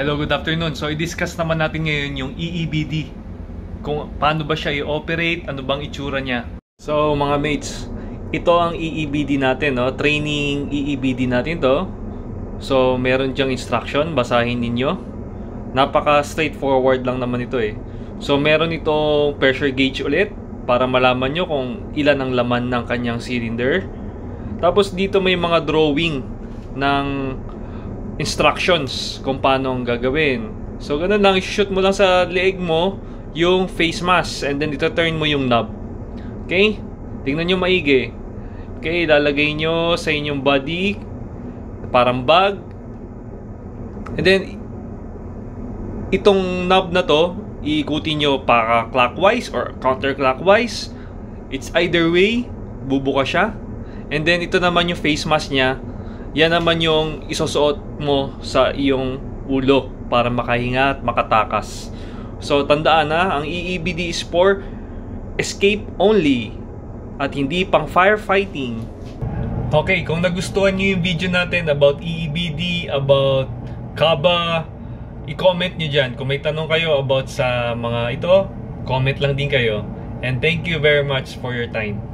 Hello, good afternoon. So, i-discuss naman natin ngayon yung EEBD. Kung paano ba siya i-operate, ano bang itsura niya. So, mga mates, ito ang EEBD natin, no? Training EEBD natin to. So, meron diyang instruction, basahin ninyo. Napaka straightforward lang naman ito eh. So, meron itong pressure gauge ulit para malaman nyo kung ilan ang laman ng kanyang cylinder. Tapos dito may mga drawing ng instructions kung paano ang gagawin. So, ganun lang, i-shoot mo lang sa leeg mo yung face mask and then ito-turn mo yung knob. Okay? Tingnan nyo maigi. Okay, ilalagay nyo sa inyong body parang bag. And then itong knob na to, iikutin nyo para clockwise or counterclockwise. It's either way, bubuka siya. And then ito naman yung face mask niya. Yan naman yung isusuot mo sa iyong ulo para makahinga at makatakas. So tandaan na, ang EEBD is for escape only at hindi pang firefighting. Okay, kung nagustuhan niyo yung video natin about EEBD, about KABA, i-comment nyo dyan. Kung may tanong kayo about sa mga ito, comment lang din kayo. And thank you very much for your time.